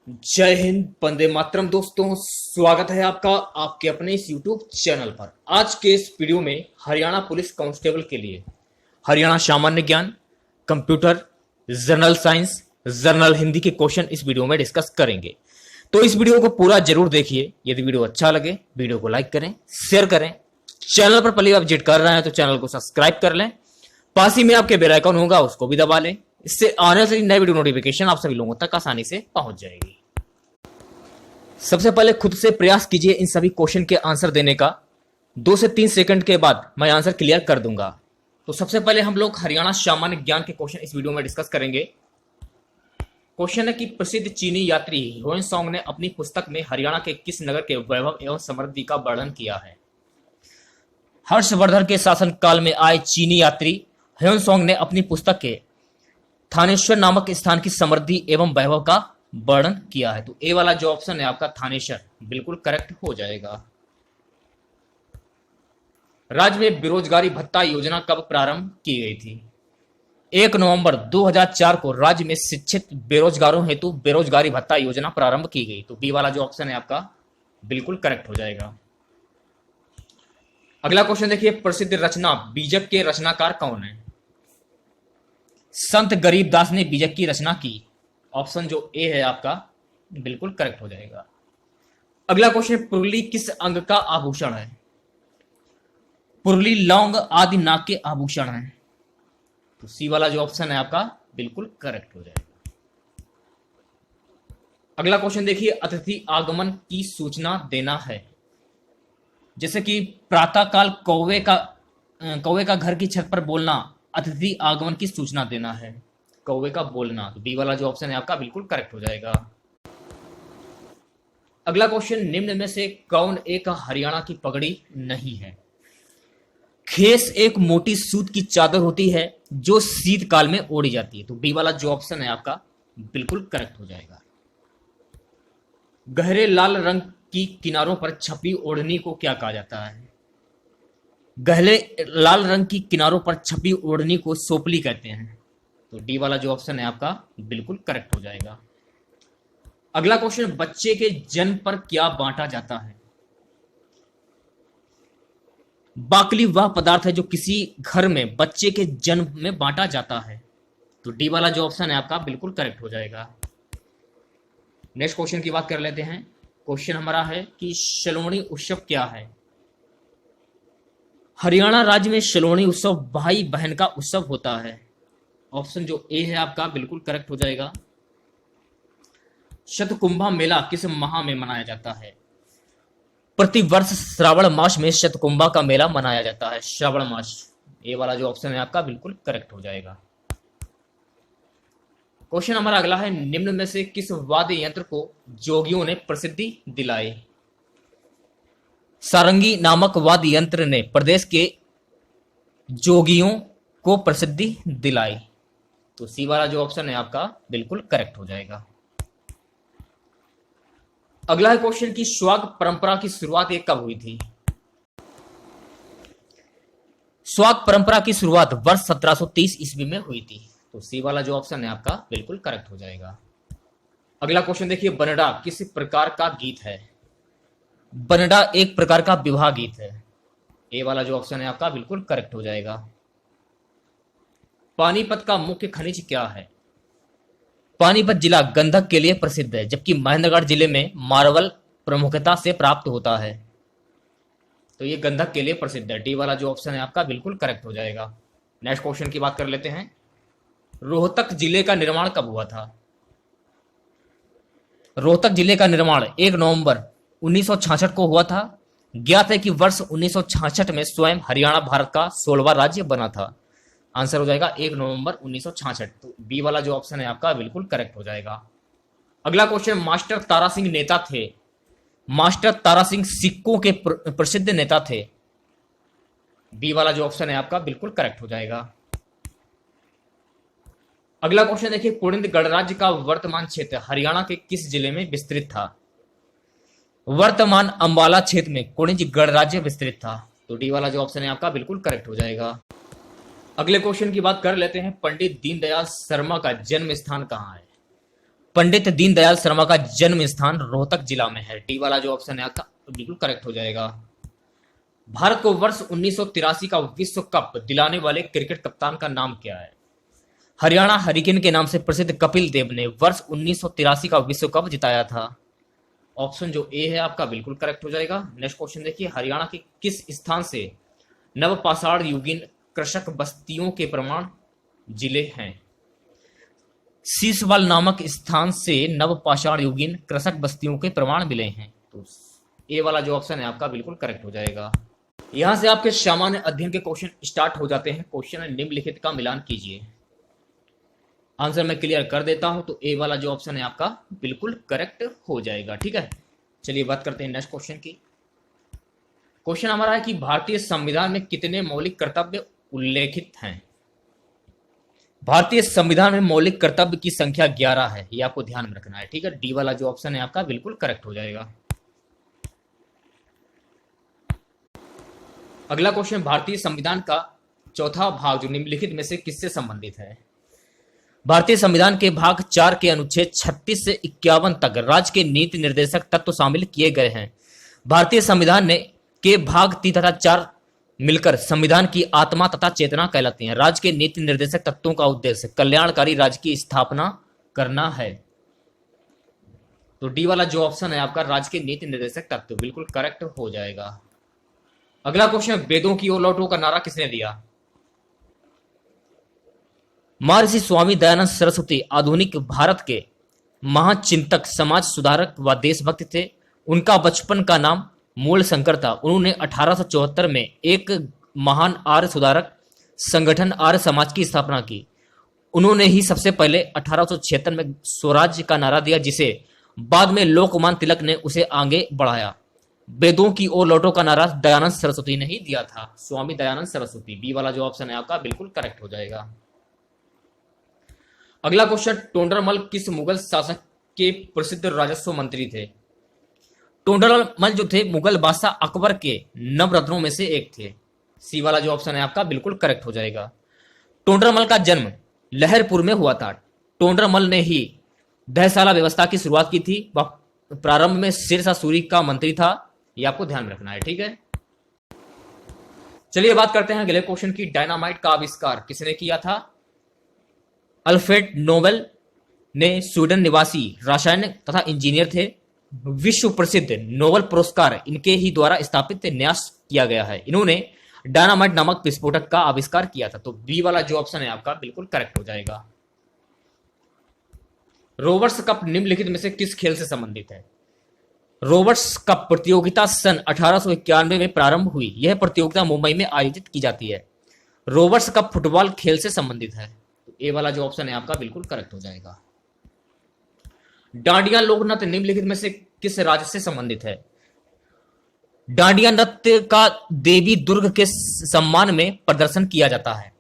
जय हिंद, वंदे मातरम। दोस्तों, स्वागत है आपका आपके अपने इस YouTube चैनल पर। आज के इस वीडियो में हरियाणा पुलिस कांस्टेबल के लिए हरियाणा सामान्य ज्ञान, computer, general science, general Hindi के क्वेश्चन इस वीडियो में डिस्कस करेंगे। तो इस वीडियो को पूरा जरूर देखिए। यदि वीडियो अच्छा लगे वीडियो को लाइक करें, शेयर करें। चैनल पर पहली बार विजिट कर रहे हैं तो चैनल को सब्सक्राइब कर लें। पास ही में आपके बेल आइकन होगा, उसको भी दबा लें। इससे आने से नए वीडियो नोटिफिकेशन आप सभी लोगों तक आसानी से पहुंच जाएगी। सबसे पहले खुद से प्रयास कीजिए इन सभी क्वेश्चन के आंसर देने का। 2 से 3 सेकंड के बाद मैं आंसर क्लियर कर दूंगा। तो सबसे पहले हम लोग हरियाणा सामान्य ज्ञान के क्वेश्चन इस वीडियो में डिस्कस करेंगे। क्वेश्चन है कि प्रसिद्ध चीनी यात्री ह्वेनसांग ने अपनी पुस्तक में हरियाणा के किस नगर के वैभव एवं समृद्धि का वर्णन किया है? हर्षवर्धन के शासनकाल में आए चीनी यात्री ह्वेनसांग ने अपनी पुस्तक के थानेश्वर नामक स्थान की समृद्धि एवं वैभव का वर्णन किया है। तो ए वाला जो ऑप्शन है आपका थानेश्वर बिल्कुल करेक्ट हो जाएगा। राज्य में बेरोजगारी भत्ता योजना कब प्रारंभ की गई थी? 1 नवंबर 2004 को राज्य में शिक्षित बेरोजगारों हेतु बेरोजगारी भत्ता योजना प्रारंभ की गई। तो बी वाला जो ऑप्शन है आपका बिल्कुल करेक्ट हो जाएगा। अगला क्वेश्चन देखिए, प्रसिद्ध रचना बीजक के रचनाकार कौन है? संत गरीबदास ने बीजक की रचना की। ऑप्शन जो ए है आपका बिल्कुल करेक्ट हो जाएगा। अगला क्वेश्चन, पुरली किस अंग का आभूषण है? पुरली लौंग आदि नाग के आभूषण है। तो सी वाला जो ऑप्शन है आपका बिल्कुल करेक्ट हो जाएगा। अगला क्वेश्चन देखिए, अतिथि आगमन की सूचना देना है। जैसे कि प्रातःकाल कौवे का घर की छत पर बोलना अतिथि आगमन की सूचना देना है। कौवे का बोलना। तो बी वाला जो ऑप्शन है आपका बिल्कुल करेक्ट हो जाएगा। अगला क्वेश्चन, निम्न में से कौन एक हरियाणा की पगड़ी नहीं है? खेस एक मोटी सूत की चादर होती है जो शीतकाल में ओढ़ी जाती है। तो बी वाला जो ऑप्शन है आपका बिल्कुल करेक्ट हो जाएगा। गहरे लाल रंग की किनारों पर छपी ओढ़नी को क्या कहा जाता है? गहरे लाल रंग की किनारों पर छपी ओढ़नी को सोपली कहते हैं। तो डी वाला जो ऑप्शन है आपका बिल्कुल करेक्ट हो जाएगा। अगला क्वेश्चन, बच्चे के जन्म पर क्या बांटा जाता है? बाकली वह पदार्थ है जो किसी घर में बच्चे के जन्म में बांटा जाता है। तो डी वाला जो ऑप्शन है आपका बिल्कुल करेक्ट हो जाएगा। नेक्स्ट क्वेश्चन की बात कर लेते हैं। क्वेश्चन हमारा है कि शलोणी उत्सव क्या है? हरियाणा राज्य में शलोणी उत्सव भाई बहन का उत्सव होता है। ऑप्शन जो ए है आपका बिल्कुल करेक्ट हो जाएगा। शतकुंभा मेला किस माह में मनाया जाता है? प्रतिवर्ष श्रावण मास में शतकुंभा का मेला मनाया जाता है। श्रावण मास। ए वाला जो ऑप्शन है आपका बिल्कुल करेक्ट हो जाएगा। क्वेश्चन हमारा अगला है, निम्न में से किस वाद्य यंत्र को जोगियों ने प्रसिद्धि दिलाई? सारंगी नामक वाद्य यंत्र ने प्रदेश के जोगियों को प्रसिद्धि दिलाई। तो सी वाला जो ऑप्शन है आपका बिल्कुल करेक्ट हो जाएगा। अगला है क्वेश्चन की स्वाग परंपरा की शुरुआत ये कब हुई थी? स्वाग परंपरा की शुरुआत वर्ष 1730 ईस्वी में हुई थी। तो सी वाला जो ऑप्शन है आपका बिल्कुल करेक्ट हो जाएगा। अगला क्वेश्चन देखिए, बनडा किस प्रकार का गीत है? बनडा एक प्रकार का विवाह गीत है। ए वाला जो ऑप्शन है आपका बिल्कुल करेक्ट हो जाएगा। पानीपत का मुख्य खनिज क्या है? पानीपत जिला गंधक के लिए प्रसिद्ध है, जबकि महेंद्रगढ़ जिले में मार्बल प्रमुखता से प्राप्त होता है। तो ये गंधक के लिए प्रसिद्ध है। डी वाला जो ऑप्शन है आपका बिल्कुल करेक्ट हो जाएगा। नेक्स्ट क्वेश्चन की बात कर लेते हैं। रोहतक जिले का निर्माण कब हुआ था? रोहतक जिले का निर्माण 1 नवंबर 1966 को हुआ था। ज्ञात है कि वर्ष 1966 में स्वयं हरियाणा भारत का 16वां राज्य बना था। आंसर हो जाएगा 1 नवंबर 1966। तो बी वाला जो ऑप्शन है आपका बिल्कुल करेक्ट हो जाएगा। अगला क्वेश्चन, मास्टर तारा सिंह नेता थे। मास्टर तारा सिंह सिक्कों के प्रसिद्ध नेता थे। बी वाला जो ऑप्शन है आपका बिल्कुल करेक्ट हो जाएगा। अगला क्वेश्चन देखिए, कुड़िंद गणराज्य का वर्तमान क्षेत्र हरियाणा के किस जिले में विस्तृत था? वर्तमान अंबाला क्षेत्र में कुड़िंद गणराज्य विस्तृत था। तो डी वाला जो ऑप्शन है आपका बिल्कुल करेक्ट हो जाएगा। अगले क्वेश्चन की बात कर लेते हैं। पंडित दीनदयाल शर्मा का जन्म स्थान कहाँ है? पंडित दीनदयाल शर्मा का जन्म स्थान रोहतक जिला में है। डी वाला जो ऑप्शन है आपका बिल्कुल करेक्ट हो जाएगा। भारत को वर्ष 1983 का विश्व कप दिलाने वाले क्रिकेट कप्तान का नाम क्या है? हरियाणा हरिकेन के नाम से प्रसिद्ध कपिल देव ने वर्ष 1983 का विश्व कप जिताया था। ऑप्शन जो ए है आपका बिल्कुल करेक्ट हो जाएगा। नेक्स्ट क्वेश्चन देखिए, हरियाणा के किस स्थान से नवपाषाण युगीन कृषक बस्तियों के प्रमाण जिले हैं? शीशवाल नामक स्थान से नवपाषाण युगीन कृषक बस्तियों के प्रमाण मिले हैं। तो ए वाला जो ऑप्शन है आपका बिल्कुल करेक्ट हो जाएगा। यहां से आपके सामान्य अध्ययन के क्वेश्चन स्टार्ट हो जाते हैं। क्वेश्चन निम्नलिखित का मिलान कीजिए। आंसर मैं क्लियर कर देता हूं, तो ए वाला जो ऑप्शन है आपका बिल्कुल करेक्ट हो जाएगा। ठीक है, चलिए बात करते हैं नेक्स्ट क्वेश्चन की। क्वेश्चन हमारा है कि भारतीय संविधान में कितने मौलिक कर्तव्य उल्लेखित हैं? भारतीय संविधान में मौलिक कर्तव्य की संख्या 11 है, ये आपको ध्यान में रखना है। ठीक है, डी वाला जो ऑप्शन है आपका बिल्कुल करेक्ट हो जाएगा। अगला क्वेश्चन, भारतीय संविधान का चौथा भाग जो निम्नलिखित में से किससे संबंधित है? भारतीय संविधान के भाग 4 के अनुच्छेद 36 से 51 तक राज्य के नीति निर्देशक तत्व शामिल किए गए हैं। भारतीय संविधान के भाग 3 तथा 4 मिलकर संविधान की आत्मा तथा चेतना कहलाती हैं। राज्य के नीति निर्देशक तत्वों का उद्देश्य कल्याणकारी राज्य की स्थापना करना है। तो डी वाला जो ऑप्शन है आपका राज्य के नीति निर्देशक तत्व बिल्कुल करेक्ट हो जाएगा। अगला क्वेश्चन, वेदों की ओर लौटो का नारा किसने दिया? महर्षि स्वामी दयानंद सरस्वती आधुनिक भारत के महाचिंतक, समाज सुधारक व देशभक्त थे। उनका बचपन का नाम मूल शंकर था। उन्होंने 1874 में एक महान आर्य सुधारक संगठन आर्य समाज की स्थापना की। उन्होंने ही सबसे पहले 1876 में स्वराज्य का नारा दिया, जिसे बाद में लोकमान्य तिलक ने उसे आगे बढ़ाया। वेदों की ओर लौटो का नारा दयानंद सरस्वती ने ही दिया था, स्वामी दयानंद सरस्वती। बी वाला जो ऑप्शन है आपका बिल्कुल करेक्ट हो जाएगा। अगला क्वेश्चन, टोडरमल किस मुगल शासक के प्रसिद्ध राजस्व मंत्री थे? टोडरमल जो थे मुगल बादशाह अकबर के नवरत्नों में से एक थे। सी वाला जो ऑप्शन है आपका बिल्कुल करेक्ट हो जाएगा। टोडरमल का जन्म लहरपुर में हुआ था। टोडरमल ने ही दहशाला व्यवस्था की शुरुआत की थी। वह प्रारंभ में शेरशाह सूरी का मंत्री था, यह आपको ध्यान में रखना है। ठीक है, चलिए बात करते हैं अगले क्वेश्चन की। डायनामाइट का आविष्कार किसने किया था? अल्फ्रेड नोबेल ने स्वीडन निवासी रासायनिक तथा इंजीनियर थे। विश्व प्रसिद्ध नोबेल पुरस्कार इनके ही द्वारा स्थापित न्यास किया गया है। इन्होंने डायनामाइट नामक विस्फोटक का आविष्कार किया था। तो बी वाला जो ऑप्शन है आपका बिल्कुल करेक्ट हो जाएगा। रोवर्स कप निम्नलिखित में से किस खेल से संबंधित है? रोवर्स कप प्रतियोगिता सन 1891 में प्रारंभ हुई। यह प्रतियोगिता मुंबई में आयोजित की जाती है। रोवर्स कप फुटबॉल खेल से संबंधित है। तो ए वाला जो ऑप्शन है आपका बिल्कुल करेक्ट हो जाएगा। डांडिया लोक नृत्य निम्नलिखित में से किस राज्य से संबंधित है? डांडिया नृत्य का देवी दुर्ग के सम्मान में प्रदर्शन किया जाता है,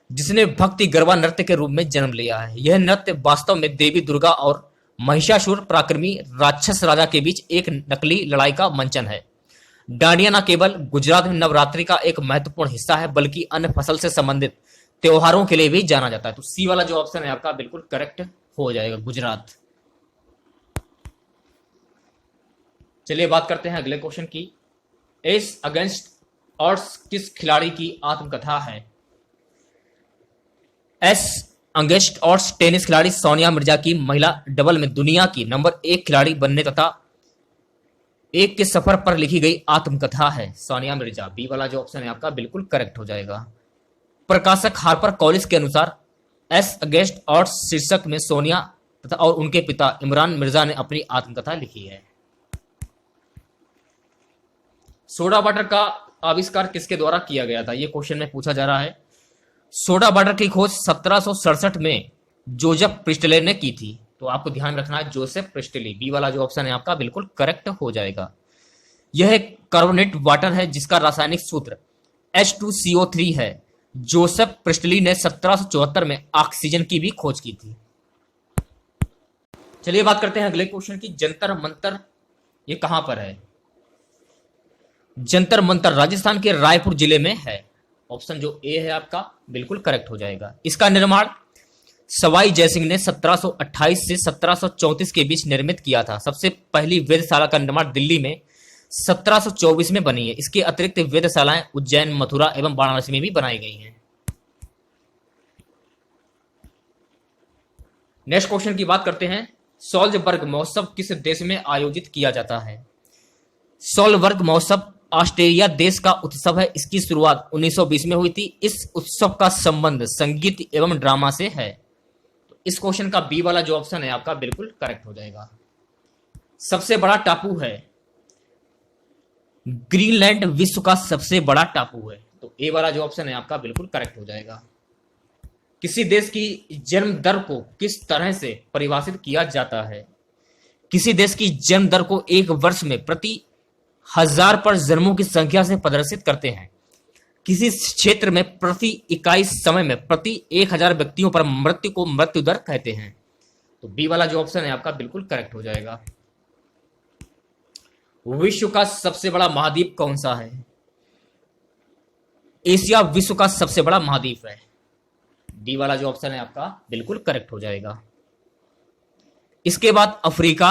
जिसने भक्ति गरबा नृत्य के रूप में जन्म लिया है। यह नृत्य वास्तव में देवी दुर्गा और महिषासुर पराक्रमी राक्षस राजा के बीच एक नकली लड़ाई का मंचन है। डांडिया न केवल गुजरात में नवरात्रि का एक महत्वपूर्ण हिस्सा है, बल्कि अन्य फसल से संबंधित त्योहारों के लिए भी जाना जाता है। तो सी वाला जो ऑप्शन है आपका बिल्कुल करेक्ट हो जाएगा, गुजरात। चलिए बात करते हैं अगले क्वेश्चन की। एस अगेंस्ट ऑड्स किस खिलाड़ी की आत्मकथा है? एस अगेंस्ट ऑड्स टेनिस खिलाड़ी सोनिया मिर्जा की महिला डबल में दुनिया की नंबर 1 खिलाड़ी बनने तथा एक के सफर पर लिखी गई आत्मकथा है। सोनिया मिर्जा। बी वाला जो ऑप्शन है आपका बिल्कुल करेक्ट हो जाएगा। प्रकाशक हार्पर कॉलिस के अनुसार एस अगेंस्ट ऑड्स शीर्षक में सोनिया तथा और उनके पिता इमरान मिर्जा ने अपनी आत्मकथा लिखी है। सोडा वाटर का आविष्कार किसके द्वारा किया गया था? यह क्वेश्चन में पूछा जा रहा है। सोडा वाटर की खोज 1767 में जोसेफ प्रिस्टले ने की थी। तो आपको ध्यान रखना है, जोसेफ प्रिस्टले। बी वाला जो ऑप्शन है आपका बिल्कुल करेक्ट हो जाएगा। यह एक कार्बोनेट वाटर है जिसका रासायनिक सूत्र H2CO3 है। जोसेफ प्रिस्टले ने 1774 में ऑक्सीजन की भी खोज की थी। चलिए बात करते हैं अगले क्वेश्चन की। जंतर मंतर ये कहां पर है? जंतर मंतर राजस्थान के रायपुर जिले में है। ऑप्शन जो ए है आपका बिल्कुल करेक्ट हो जाएगा। इसका निर्माण सवाई जयसिंह ने 1728 से 1734 के बीच निर्मित किया था। सबसे पहली वेधशाला का निर्माण दिल्ली में 1724 में बनी है। इसके अतिरिक्त वेधशालाएं उज्जैन, मथुरा एवं वाराणसी में भी बनाई गई हैं। नेक्स्ट क्वेश्चन की बात करते हैं। सॉल्जबर्ग महोत्सव किस देश में आयोजित किया जाता है? सॉल्जबर्ग महोत्सव ऑस्ट्रेलिया देश का उत्सव है। इसकी शुरुआत 1920 में हुई थी। इस उत्सव का संबंध संगीत एवं ड्रामा से है। तो इस क्वेश्चन का बी वाला जो ऑप्शन है आपका बिल्कुल करेक्ट हो जाएगा। सबसे बड़ा टापू है, ग्रीनलैंड विश्व का सबसे बड़ा टापू है। तो ए वाला जो ऑप्शन है आपका बिल्कुल करेक्ट हो जाएगा। किसी देश की जन्म दर को किस तरह से परिभाषित किया जाता है? किसी देश की जन्म दर को एक वर्ष में प्रति 1000 पर जन्मों की संख्या से प्रदर्शित करते हैं। किसी क्षेत्र में प्रति इकाई समय में प्रति 1000 व्यक्तियों पर मृत्यु को मृत्यु दर कहते हैं। तो बी वाला जो ऑप्शन है आपका बिल्कुल करेक्ट हो जाएगा। विश्व का सबसे बड़ा महाद्वीप कौन सा है? एशिया विश्व का सबसे बड़ा महाद्वीप है। डी वाला जो ऑप्शन है आपका बिल्कुल करेक्ट हो जाएगा। इसके बाद अफ्रीका,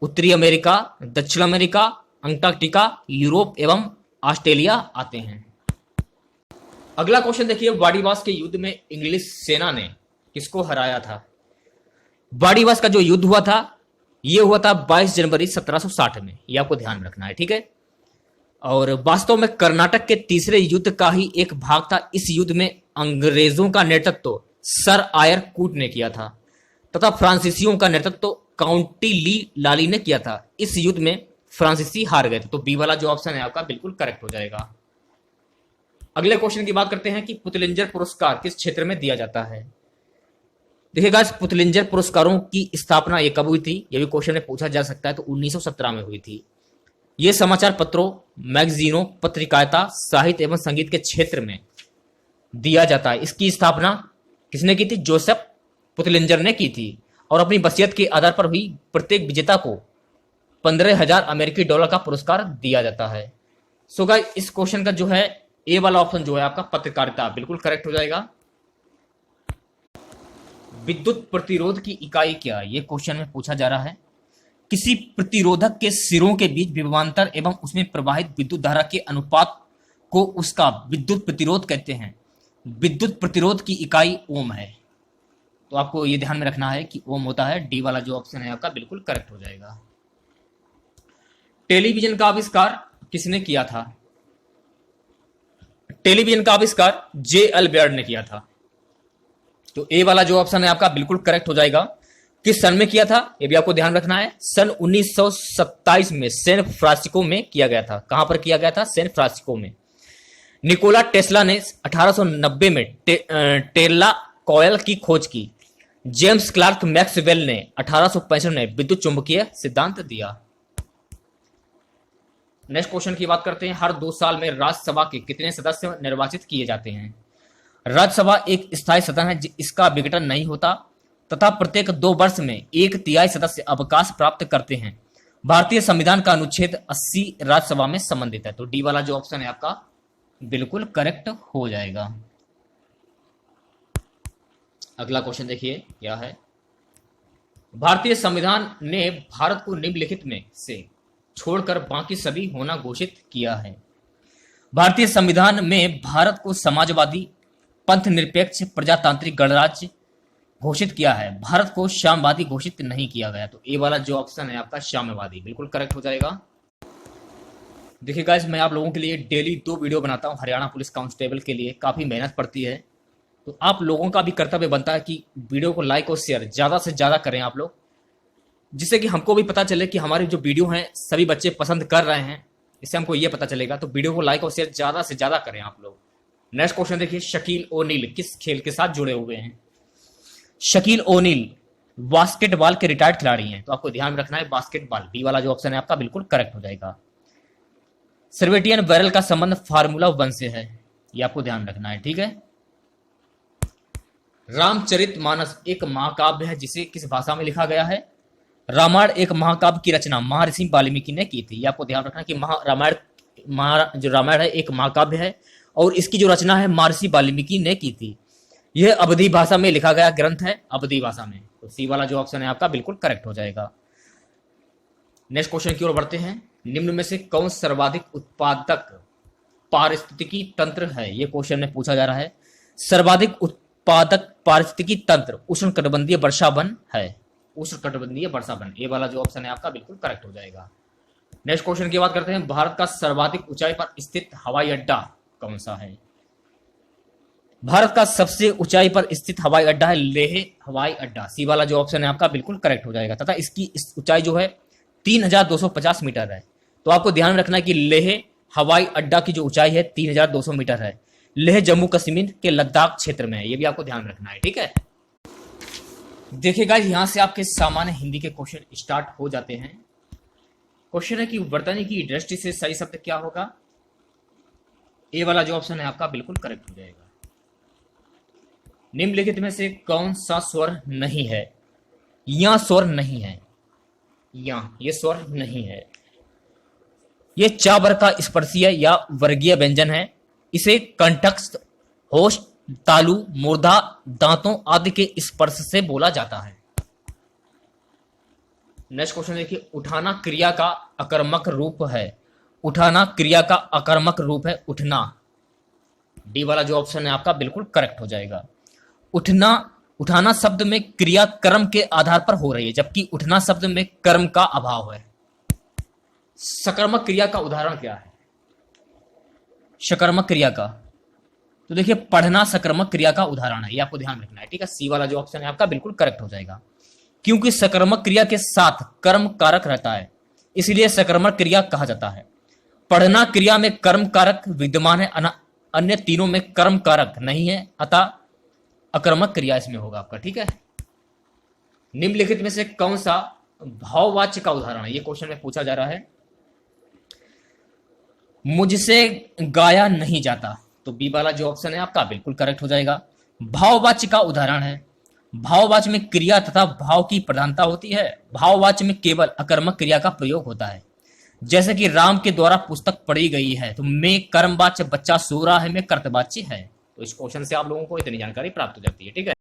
उत्तरी अमेरिका, दक्षिण अमेरिका, अंटार्कटिका, यूरोप एवं ऑस्ट्रेलिया आते हैं। अगला क्वेश्चन देखिए। वाडीवास के युद्ध में इंग्लिश सेना ने किसको हराया था? वाडीवास का जो युद्ध हुआ था यह हुआ था 22 जनवरी 1760 में। यह आपको ध्यान में रखना है, ठीक है। और वास्तव में कर्नाटक के तीसरे युद्ध का ही एक भाग था। इस युद्ध में अंग्रेजों का नेतृत्व सर आयर कूट ने किया था तथा फ्रांसीसियों का नेतृत्व काउंटी ली लाली ने किया था। इस युद्ध में फ्रांसीसी हार गए थे। तो बी वाला जो ऑप्शन है आपका बिल्कुल करेक्ट हो जाएगा। अगले क्वेश्चन की बात करते हैं कि पुतलिंजर पुरस्कार किस क्षेत्र में दिया जाता है? देखिएगा, इस पुतलिंजर पुरस्कारों की स्थापना ये कब हुई थी, यह भी क्वेश्चन में पूछा जा सकता है। तो 1917 में हुई थी। ये समाचार पत्रों, मैगजीनों, पत्रिकारिता, साहित्य एवं संगीत के क्षेत्र में दिया जाता है। इसकी स्थापना किसने की थी? जोसेफ पुतलिंजर ने की थी। और अपनी वसीयत के आधार पर हुई प्रत्येक विजेता को 15,000 अमेरिकी डॉलर का पुरस्कार दिया जाता है। सो गाइस, इस क्वेश्चन का जो है ए वाला ऑप्शन जो है आपका पत्रकारिता बिल्कुल करेक्ट हो जाएगा। विद्युत प्रतिरोध की इकाई क्या? ये क्वेश्चन में पूछा जा रहा है। किसी प्रतिरोधक के सिरों के बीच विभवांतर एवं उसमें प्रवाहित विद्युत धारा के अनुपात को उसका विद्युत प्रतिरोध कहते हैं। विद्युत प्रतिरोध की इकाई ओम है। तो आपको यह ध्यान में रखना है कि ओम होता है। डी वाला जो ऑप्शन है आपका बिल्कुल करेक्ट हो जाएगा। टेलीविजन का आविष्कार किसने किया था? टेलीविजन का आविष्कार J.L. बेयर्ड ने किया था। तो ए वाला जो ऑप्शन है आपका बिल्कुल करेक्ट हो जाएगा। किस सन में किया था ये भी आपको ध्यान रखना है। सन 1927 में सैन फ्रांसिस्को में किया गया था। कहां पर किया गया था? सैन फ्रांसिस्को में। निकोला टेस्ला ने 1890 में टेस्ला कॉयल की खोज की। जेम्स क्लार्क मैक्सवेल ने 1865 में विद्युत चुंबकीय सिद्धांत दिया। नेक्स्ट क्वेश्चन की बात करते हैं। हर 2 साल में राज्यसभा के कितने सदस्य निर्वाचित किए जाते हैं? राज्यसभा एक स्थायी सदन है, इसका विघटन नहीं होता तथा प्रत्येक 2 वर्ष में 1/3 सदस्य अवकाश प्राप्त करते हैं। भारतीय संविधान का अनुच्छेद 80 राज्यसभा में संबंधित है। तो डी वाला जो ऑप्शन है आपका बिल्कुल करेक्ट हो जाएगा। अगला क्वेश्चन देखिए क्या है। भारतीय संविधान ने भारत को निम्नलिखित में से छोड़कर बाकी सभी होना घोषित किया है। भारतीय संविधान में भारत को समाजवादी, पंथ निरपेक्ष, प्रजातांत्रिक गणराज्य घोषित किया है। भारत को साम्यवादी घोषित नहीं किया गया। तो ए वाला जो ऑप्शन है आपका साम्यवादी बिल्कुल करेक्ट हो जाएगा। देखिए गाइस, मैं आप लोगों के लिए डेली 2 वीडियो बनाता हूं हरियाणा पुलिस कांस्टेबल के लिए। काफ़ी मेहनत पड़ती है। तो आप लोगों का भी कर्तव्य बनता है कि वीडियो को लाइक और शेयर ज़्यादा से ज़्यादा करें आप लोग, जिससे कि हमको भी पता चले कि हमारी जो वीडियो हैं सभी बच्चे पसंद कर रहे हैं। इससे हमको ये पता चलेगा। तो वीडियो को लाइक और शेयर ज़्यादा से ज़्यादा करें आप लोग। नेक्स्ट क्वेश्चन देखिए। शकील ओनील किस खेल के साथ जुड़े हुए हैं? शकील ओनील बास्केटबॉल के रिटायर्ड खिलाड़ी हैं। तो आपको ध्यान में रखना है बास्केटबॉल। बी वाला जो ऑप्शन है आपका बिल्कुल करेक्ट हो जाएगा। सर्वेटियन बैरल का संबंध फार्मूला 1 से है। ये आपको ध्यान रखना है, ठीक है। रामचरितमानस एक महाकाव्य है जिसे किस भाषा में लिखा गया है? रामायण एक महाकाव्य की रचना महर्षि वाल्मीकि ने की थी। ये आपको ध्यान रखना कि रामायण जो रामायण है एक महाकाव्य है और इसकी जो रचना है महर्षि वाल्मीकि ने की थी। यह अवधी भाषा में लिखा गया ग्रंथ है, अवधी भाषा में। तो सी वाला जो ऑप्शन है आपका बिल्कुल करेक्ट हो जाएगा। नेक्स्ट क्वेश्चन की ओर बढ़ते हैं। निम्न में से कौन सर्वाधिक उत्पादक पारिस्थितिकी तंत्र है? यह क्वेश्चन में पूछा जा रहा है। सर्वाधिक उत्पादक पारिस्थितिकी तंत्र उष्णकटिबंधीय वर्षा वन है, उष्णकटिबंधीय वर्षा वन। ये वाला जो ऑप्शन है आपका बिल्कुल करेक्ट हो जाएगा। नेक्स्ट क्वेश्चन की बात करते हैं। भारत का सर्वाधिक ऊंचाई पर स्थित हवाई अड्डा कौन सा है? भारत का सबसे ऊंचाई पर स्थित हवाई अड्डा है लेह हवाई अड्डा। सी वाला जो ऑप्शन है आपका बिल्कुल करेक्ट हो जाएगा तथा इसकी ऊंचाई जो है 3250 मीटर है। तो आपको ध्यान रखना है कि लेह हवाई अड्डा की जो ऊंचाई है 3200 मीटर है। लेह जम्मू कश्मीर के लद्दाख क्षेत्र में है, ये भी आपको ध्यान रखना है, ठीक है। देखिएगा यहां से आपके सामान्य हिंदी के क्वेश्चन स्टार्ट हो जाते हैं। क्वेश्चन है कि वर्तनी की दृष्टि से सही शब्द क्या होगा? ए वाला जो ऑप्शन है आपका बिल्कुल करेक्ट हो जाएगा। निम्नलिखित में से कौन सा स्वर नहीं है? या स्वर नहीं है, या ये स्वर नहीं है। ये चा वर्ग का स्पर्शीय या वर्गीय व्यंजन है। इसे कंठस्थ, होश, तालु, मूर्धा, दांतों आदि के स्पर्श से बोला जाता है। नेक्स्ट क्वेश्चन देखिए। उठाना क्रिया का अकर्मक रूप है। उठाना क्रिया का अकर्मक रूप है उठना। डी वाला जो ऑप्शन है आपका बिल्कुल करेक्ट हो जाएगा। उठना, उठाना शब्द में क्रिया कर्म के आधार पर हो रही है, जबकि उठना शब्द में कर्म का अभाव है। सकर्मक क्रिया का उदाहरण क्या है? सकर्मक क्रिया का तो देखिए पढ़ना सकर्मक क्रिया का उदाहरण है, ये आपको ध्यान रखना है, ठीक है। सी वाला जो ऑप्शन है आपका बिल्कुल करेक्ट हो जाएगा। क्योंकि सकर्मक क्रिया के साथ कर्म कारक रहता है, इसलिए सकर्मक क्रिया कहा जाता है। पढ़ना क्रिया में कर्म कारक विद्यमान है, अन्य तीनों में कर्म कारक नहीं है, अतः अकर्मक क्रिया इसमें होगा आपका, ठीक है। निम्नलिखित में से कौन सा भाववाच्य का उदाहरण है? ये क्वेश्चन में पूछा जा रहा है। मुझसे गाया नहीं जाता। तो बी वाला जो ऑप्शन है आपका बिल्कुल करेक्ट हो जाएगा। भाववाच्य का उदाहरण है। भाववाच्य में क्रिया तथा भाव की प्रधानता होती है। भाववाच्य में केवल अकर्मक क्रिया का प्रयोग होता है। जैसे कि राम के द्वारा पुस्तक पढ़ी गई है, तो मैं कर्मवाच्य, बच्चा सो रहा है, मैं कर्तवाच्य है। तो इस क्वेश्चन से आप लोगों को इतनी जानकारी प्राप्त हो जाती है, ठीक है।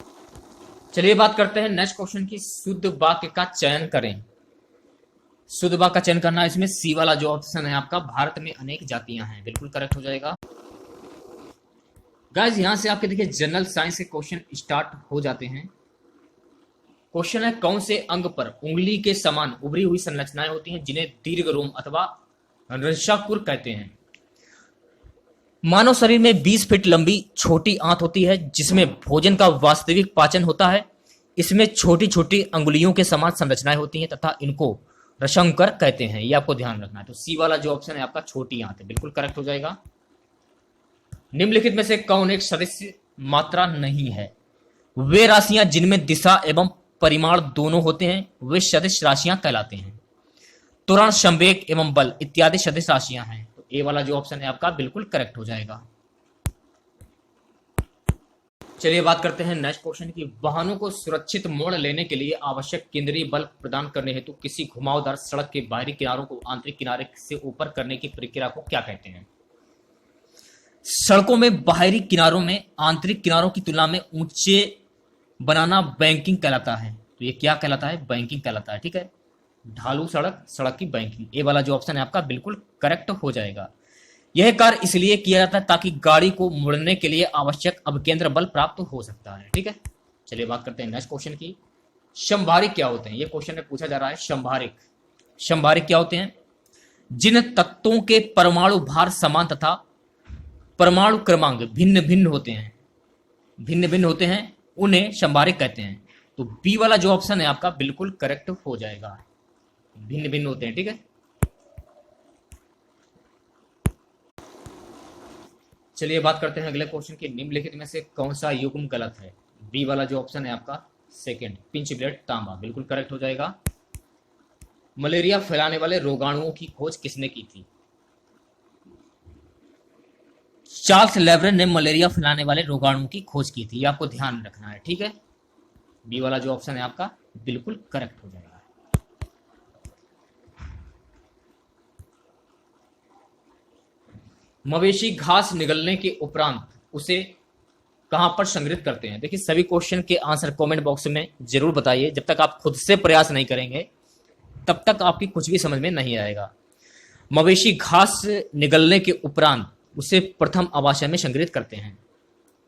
चलिए बात करते हैं नेक्स्ट क्वेश्चन की। शुद्ध वाक्य का चयन करें। शुद्ध वाक्य का चयन करना है इसमें सी वाला जो ऑप्शन है आपका। भारत में अनेक जातियां हैं, बिल्कुल करेक्ट हो जाएगा। गाइस यहां से आपके देखिए जनरल साइंस के क्वेश्चन स्टार्ट हो जाते हैं। क्वेश्चन है कौन से अंग पर उंगली के समान उभरी हुई संरचनाएं होती हैं जिन्हें दीर्घ रोम अथवा रंशाकुर कहते हैं? मानव शरीर में 20 फीट लंबी छोटी आंत होती है जिसमें भोजन का वास्तविक पाचन होता है। इसमें छोटी छोटी अंगुलियों के समान संरचनाएं होती हैं तथा इनको रसंकर कहते हैं, ये आपको ध्यान रखना है। तो सी वाला जो ऑप्शन है आपका छोटी आंत है, बिल्कुल करेक्ट हो जाएगा। निम्नलिखित में से कौन एक सदस्य मात्रा नहीं है? वे राशियां जिनमें दिशा एवं परिमाण दोनों होते हैं वे सदिश राशियां कहलाते हैं। त्वरण, संवेग एवं बल इत्यादि सदिश राशियां हैं। तो ए वाला जो ऑप्शन है आपका बिल्कुल करेक्ट हो जाएगा। चलिए बात करते हैं नेक्स्ट क्वेश्चन की। वाहनों को सुरक्षित मोड़ लेने के लिए आवश्यक केंद्रीय बल प्रदान करने हेतु किसी घुमावदार सड़क के बाहरी किनारों को आंतरिक किनारे से ऊपर करने की प्रक्रिया को क्या कहते हैं? सड़कों में बाहरी किनारों में आंतरिक किनारों की तुलना में ऊंचे बनाना बैंकिंग कहलाता है। तो ये क्या कहलाता है? बैंकिंग कहलाता है, ठीक है। ढालू सड़क, सड़क की बैंकिंग। ए वाला जो ऑप्शन है आपका बिल्कुल करेक्ट हो जाएगा। यह कार्य इसलिए किया जाता है ताकि गाड़ी को मुड़ने के लिए आवश्यक अभिकेंद्र बल प्राप्त हो सकता है, ठीक है। चलिए बात करते हैं नेक्स्ट क्वेश्चन की। संभारिक क्या होते हैं? ये क्वेश्चन में पूछा जा रहा है। संभारिक, संभारिक क्या होते हैं? जिन तत्वों के परमाणु भार समान तथा परमाणु क्रमांक भिन्न भिन्न होते हैं, भिन्न भिन्न होते हैं, उन्हें संभारिक कहते हैं। तो बी वाला जो ऑप्शन है आपका बिल्कुल करेक्ट हो जाएगा। भिन्न भिन्न होते हैं, ठीक है। चलिए बात करते हैं अगले क्वेश्चन की। निम्नलिखित में से कौन सा युग्म गलत है? बी वाला जो ऑप्शन है आपका सेकंड, पिंच ब्लेड तांबा, बिल्कुल करेक्ट हो जाएगा। मलेरिया फैलाने वाले रोगाणुओं की खोज किसने की थी? चार्ल्स लेब्रेन ने मलेरिया फैलाने वाले रोगाणुओं की खोज की थी, ये आपको ध्यान रखना है, ठीक है। बी वाला जो ऑप्शन है आपका बिल्कुल करेक्ट हो जाएगा। मवेशी घास निगलने के उपरांत उसे कहां पर संग्रहित करते हैं? देखिए, सभी क्वेश्चन के आंसर कमेंट बॉक्स में जरूर बताइए। जब तक आप खुद से प्रयास नहीं करेंगे तब तक आपकी कुछ भी समझ में नहीं आएगा। मवेशी घास निगलने के उपरांत उसे प्रथम आवाशय में संग्रहित करते हैं।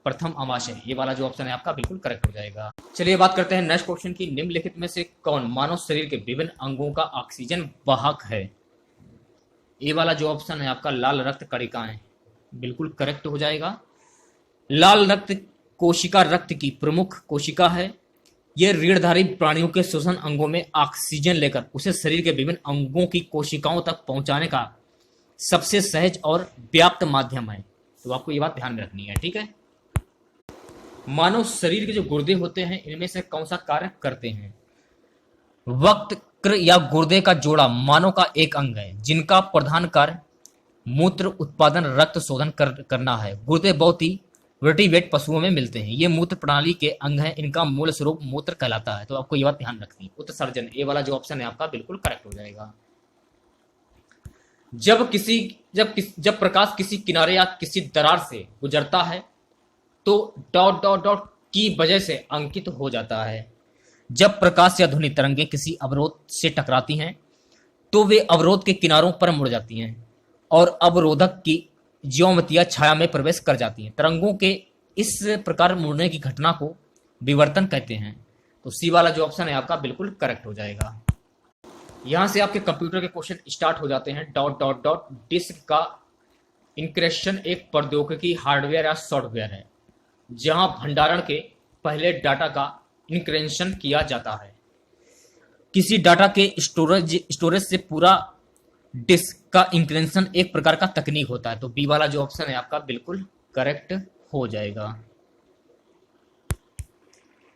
प्रथम आवाशय, ये वाला जो ऑप्शन है आपका बिल्कुल करेक्ट हो जाएगा। चलिए बात करते हैं नेक्स्ट क्वेश्चन की। निम्नलिखित में से कौन मानव शरीर के विभिन्न अंगों का ऑक्सीजन वाहक है? ये वाला जो ऑप्शन है आपका लाल रक्त कणिकाएं, बिल्कुल करेक्ट हो जाएगा। लाल रक्त कोशिका रक्त की प्रमुख कोशिका है। यह रीढ़धारी प्राणियों के श्वसन अंगों में ऑक्सीजन लेकर उसे शरीर के विभिन्न अंगों की कोशिकाओं तक पहुंचाने का सबसे सहज और व्याप्त माध्यम है। तो आपको ये बात ध्यान में रखनी है, ठीक है। मानव शरीर के जो गुर्दे होते हैं इनमें से कौन सा कार्य करते हैं? वक्र या गुर्दे का जोड़ा मानव का एक अंग है जिनका प्रधान कार्य मूत्र उत्पादन रक्त शोधन करना है। गुर्दे बहुत ही वर्टिब्रेट पशुओं में मिलते हैं। ये मूत्र प्रणाली के अंग हैं। इनका मूल स्वरूप मूत्र कहलाता है। तो आपको ये बात ध्यान रखनी है। उत्सर्जन, ये वाला जो ऑप्शन है आपका बिल्कुल करेक्ट हो जाएगा। जब प्रकाश किसी किनारे या किसी दरार से गुजरता है तो डॉट डॉट डॉट की वजह से अंकित हो जाता है। जब प्रकाश या ध्वनि तरंगें किसी अवरोध से टकराती हैं तो वे अवरोध के किनारों पर मुड़ जाती हैं और अवरोधक की ज्योमेट्रिया छाया में प्रवेश कर जाती हैं। तरंगों के इस प्रकार मुड़ने की घटना को विवर्तन कहते हैं। तो सी वाला जो ऑप्शन है आपका बिल्कुल करेक्ट हो जाएगा। यहां से आपके कंप्यूटर के क्वेश्चन स्टार्ट हो जाते हैं। डॉट डॉट डॉट डिस्क का इंक्रिप्शन एक प्रौद्योगिकी हार्डवेयर या सॉफ्टवेयर है जहां भंडारण के पहले डाटा का इंक्रिप्शन किया जाता है। किसी डाटा के स्टोरेज से पूरा डिस्क का इंक्रिप्शन एक प्रकार का तकनीक होता है। तो बी वाला जो ऑप्शन है आपका बिल्कुल करेक्ट हो जाएगा।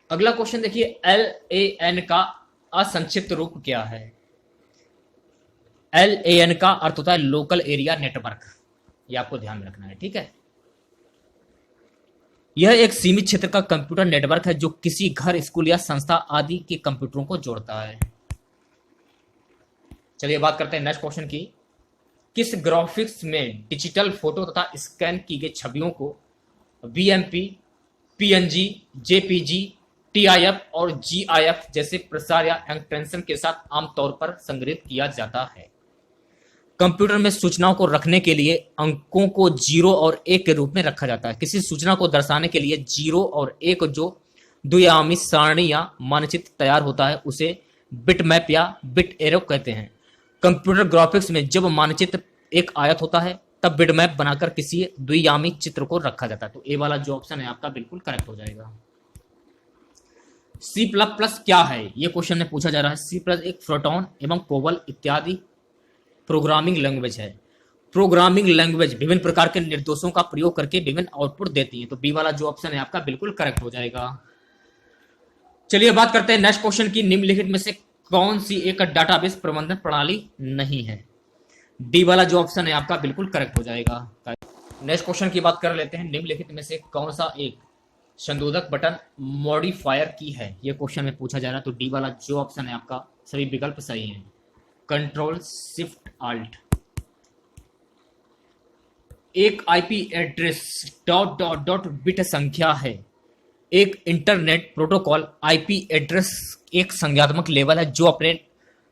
अगला क्वेश्चन देखिए, LAN का असंक्षिप्त रूप क्या है? LAN का अर्थ होता है लोकल एरिया नेटवर्क। ये आपको ध्यान में रखना है, ठीक है। यह एक सीमित क्षेत्र का कंप्यूटर नेटवर्क है जो किसी घर, स्कूल या संस्था आदि के कंप्यूटरों को जोड़ता है। चलिए बात करते हैं नेक्स्ट क्वेश्चन की। किस ग्राफिक्स में डिजिटल फोटो तथा स्कैन की गई छवियों को BMP, PNG, JPG, TIF और GIF जैसे प्रसार या एक्सटेंशन के साथ आमतौर पर संग्रहित किया जाता है? कंप्यूटर में सूचनाओं को रखने के लिए अंकों को 0 और 1 के रूप में रखा जाता है। किसी सूचना को दर्शाने के लिए 0 और 1 जो द्विआयामी सारणी या मानचित्र तैयार होता है उसे बिटमैप या बिट एरो कहते हैं। कंप्यूटर ग्राफिक्स में जब मानचित्र एक आयत होता है तब बिटमैप बनाकर किसी द्विआयामी चित्र को रखा जाता है। तो ए वाला जो ऑप्शन है आपका बिल्कुल करेक्ट हो जाएगा। C++ क्या है? ये क्वेश्चन में पूछा जा रहा है। C+ एक फोरट्रॉन एवं कोबल इत्यादि प्रोग्रामिंग लैंग्वेज है। प्रोग्रामिंग लैंग्वेज विभिन्न प्रकार के निर्देशों का प्रयोग करके विभिन्न आउटपुट देती है। तो बी वाला जो ऑप्शन है आपका बिल्कुल करेक्ट हो जाएगा। चलिए बात करते हैं नेक्स्ट क्वेश्चन की। निम्नलिखित में से कौन सी एक डाटाबेस प्रबंधन प्रणाली नहीं है? डी वाला जो ऑप्शन है आपका बिल्कुल करेक्ट हो जाएगा। नेक्स्ट क्वेश्चन की बात कर लेते हैं। निम्नलिखित में से कौन सा एक संशोधक बटन मॉडिफायर की है? ये क्वेश्चन में पूछा जा रहा है। तो डी वाला जो ऑप्शन है आपका सभी विकल्प सही हैं। Control shift alt. एक IP address dot dot dot bit संख्या है। एक इंटरनेट प्रोटोकॉल आईपी एड्रेस एक संख्यात्मक लेवल है जो अपने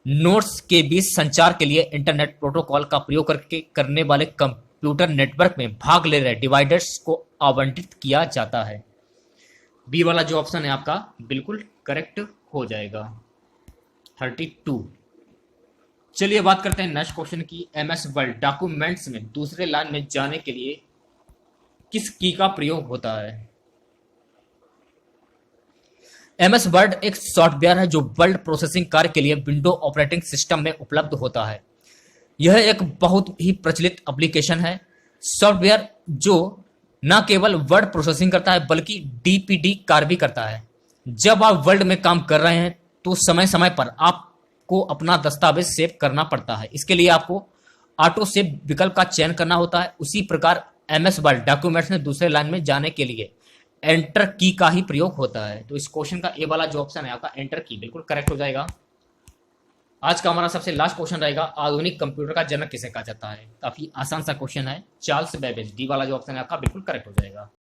नोड्स के बीच संचार के लिए इंटरनेट प्रोटोकॉल का प्रयोग करके करने वाले कंप्यूटर नेटवर्क में भाग ले रहे डिवाइडर्स को आवंटित किया जाता है। बी वाला जो ऑप्शन है आपका बिल्कुल करेक्ट हो जाएगा। 32। चलिए बात करते हैं नेक्स्ट क्वेश्चन की। MS वर्ड डॉक्यूमेंट्स में दूसरे लाइन में जाने के लिए किस की का प्रयोग होता है? MS वर्ड एक सॉफ्टवेयर है जो वर्ड प्रोसेसिंग कार्य के लिए विंडो ऑपरेटिंग सिस्टम में उपलब्ध होता है। यह एक बहुत ही प्रचलित एप्लीकेशन है। सॉफ्टवेयर जो न केवल वर्ड प्रोसेसिंग करता है बल्कि DPD कार्य भी करता है। जब आप वर्ड में काम कर रहे हैं तो समय समय पर आपको अपना दस्तावेज सेव करना पड़ता है। इसके लिए आपको ऑटो सेव विकल्प का चयन करना होता है। उसी प्रकार MS वर्ड डॉक्यूमेंट्स में दूसरे लाइन में जाने के लिए एंटर की का ही प्रयोग होता है। तो इस क्वेश्चन का ए वाला जो ऑप्शन है आपका एंटर की बिल्कुल करेक्ट हो जाएगा। आज का हमारा सबसे लास्ट क्वेश्चन रहेगा, आधुनिक कंप्यूटर का जनक किसे कहा जाता है? काफी आसान सा क्वेश्चन है, चार्ल्स बेबेज। डी वाला जो ऑप्शन है आपका बिल्कुल करेक्ट हो जाएगा।